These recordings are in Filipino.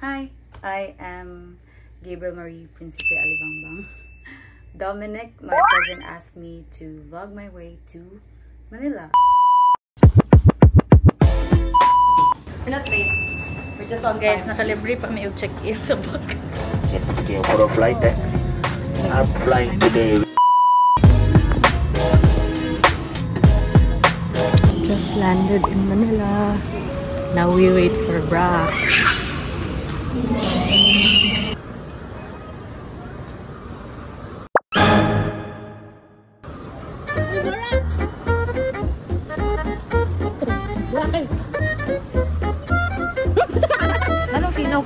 Hi, I am Gabriel Marie Principe Alibangbang. Dominic, my cousin, asked me to vlog my way to Manila. We're not late. We're just on Guys, time. nakalibre pa may check-in sa bag. It's video for a flight that I'm flying today. Just landed in Manila. Now we wait for Brax. Anong sinog?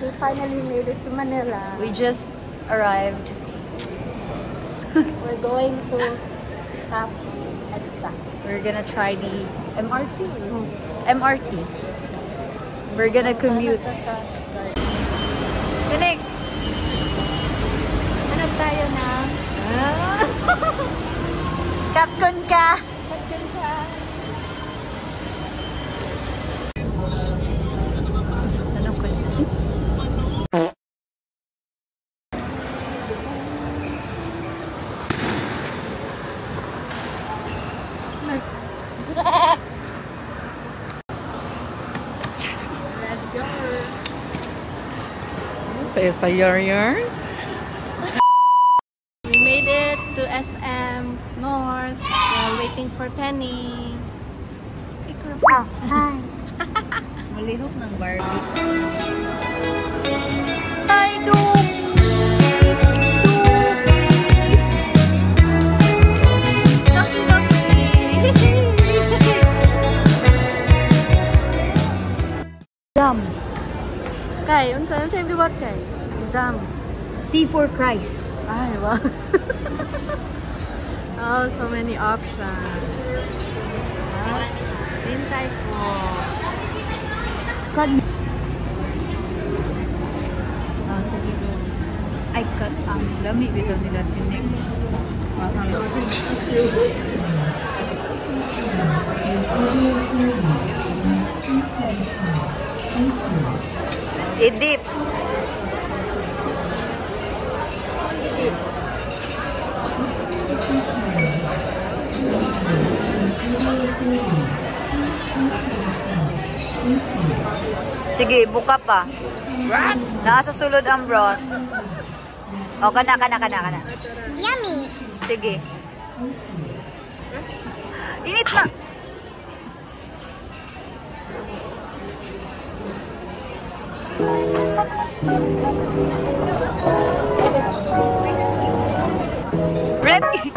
We finally made it to Manila. We just arrived. We're going to have EDSA. We're gonna try the MRT. MRT. We're gonna commute. Kinig! Ano tayo na? Capcom ka! Pagkin ka. Anong ko? Let's go. Say sa yar. We made it to SM North. We're waiting for Penny. Ah, hi! Malihok ng Barbie. Ay, Exam. Kay, unsa yung biwat kay? Exam. C for Christ. Ay, wow. Oh, so many options. Hintay ko. Cut. Ah, sige go. Ay, cut ang lami bitaw nila tinik. Idip. Idip. Sige, buka pa. Nasa sulod ang broth. O, kana. Yummy. Sige. Init na. Ready?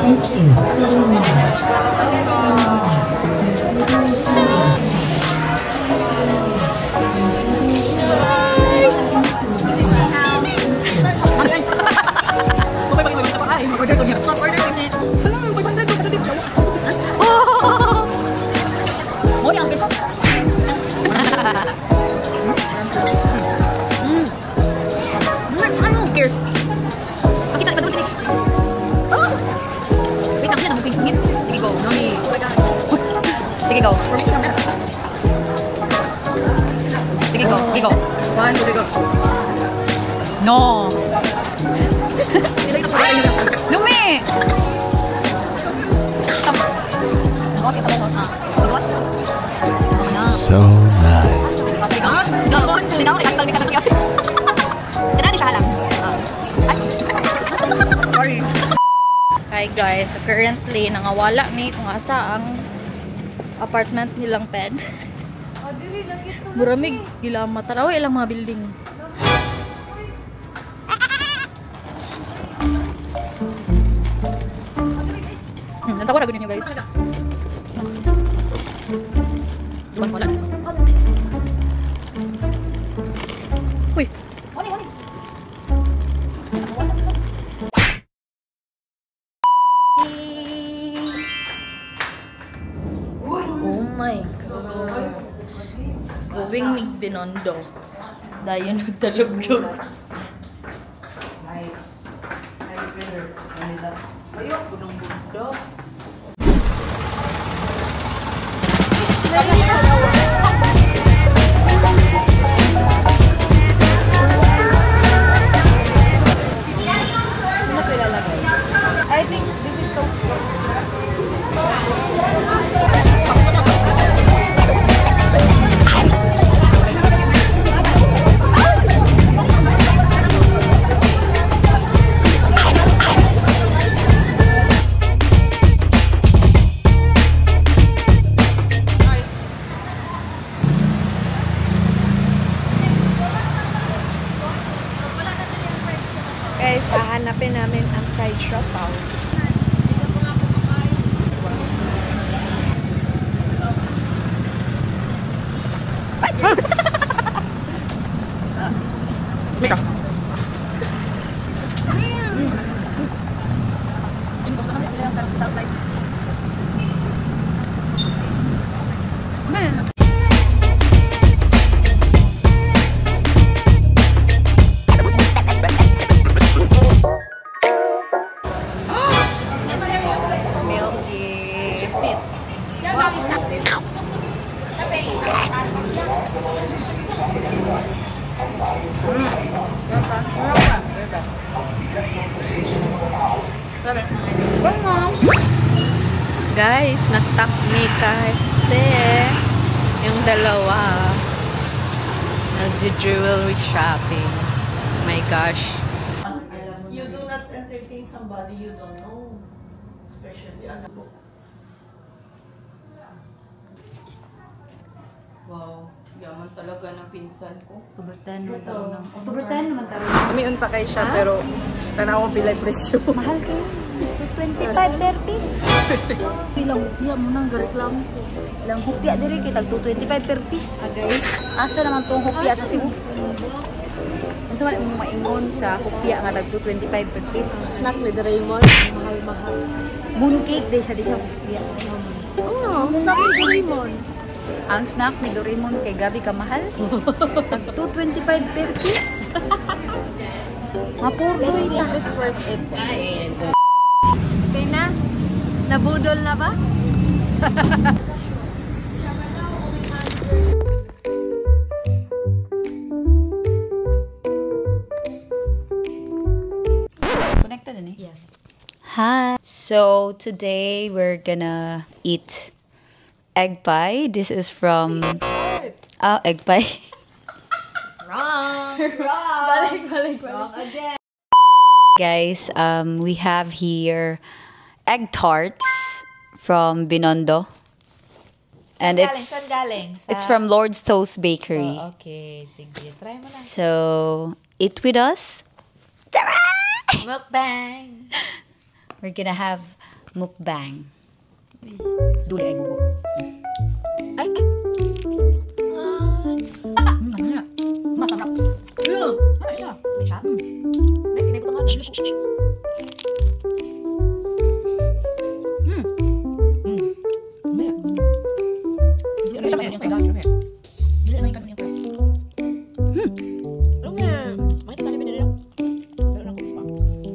Thank you. Ano? Cheers. Pakita ka dito. Wait lang, yan ang pingpingit. Sige, go. Sige, go. Sige, go. Sige, go. 1, 2, go. No. Lumi! So nice. Sorry. Hi guys, currently nangawala ni kung asa ang apartment nilang ped. Muramig gila mataraw ilang mga building. Nanta ko na ganyan guys. Wala. Uy. Oh my god. Going mig Binondo. Dayon nagtalog. Nice. I've been there. Manila. Ayoko ng bundok. Ano ito ilalagay? I think this is toast. Guys, hahanapin namin ang fried siopaw. Mika. Guys, na-stuck me kasi yung dalawa nag-jewelry shopping. Oh my gosh. You do not entertain somebody you don't know. Especially alam mo. Wow, yaman talaga ng pinsan ko. October 10 naman Ito. taro ng. October 10 naman taro. Umiun pa kayo siya, pero tanaw mo pilay presyo. Mahal kayo. 25 per piece. Ilang hupya mo nang gareklamo ko. Ilang hupya diri kay tag 25 per piece. Agay. Asa naman tong hupya sa Cebu? Unsa man imong maingon sa hupya nga tag 25 per piece? Snack with Raymond. Mahal-mahal. Mooncake day sa di sa hupya. Oh, snack with Raymond. Ang snack ni Doraemon kay grabe ka mahal. Tag 225 per piece. Mapurdoy ta. It's worth it. Okay na? Nabudol na ba? Connected na eh? Yes. Hi. So today we're gonna eat egg pie. This is from egg pie. Wrong. Wrong again. Guys, we have here egg tarts from Binondo. And it's from Lord's Toast Bakery. Oh, okay, sige. Try mo na. So, eat with us. Tara! Mukbang. We're gonna have mukbang. Duli ay bubo. Ay! Masarap. Ay, siya. May siya. May kinibutan nga.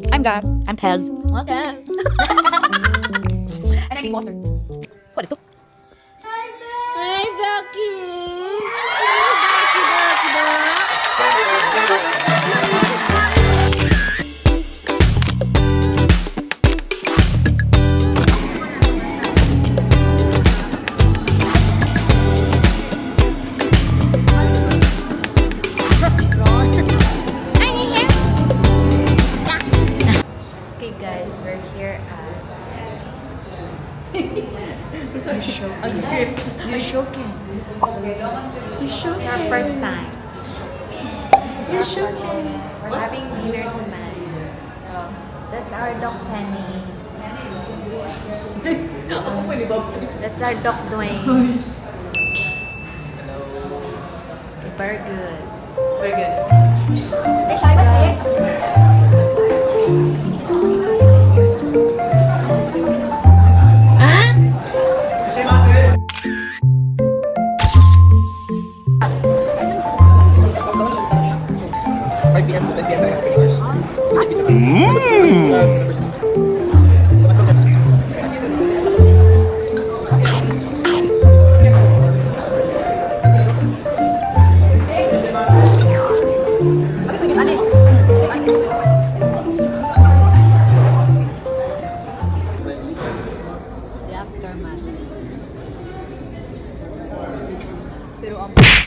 I'm Gab. I'm Tez. Okay. And I need water. What ito? Hi, Becky. Okay, guys, we're here at You're shoking. It's our first time. You're shoking. We're having dinner tonight. That's our dog Penny. That's our dog Dwayne. Okay, very good. Very good. pero ang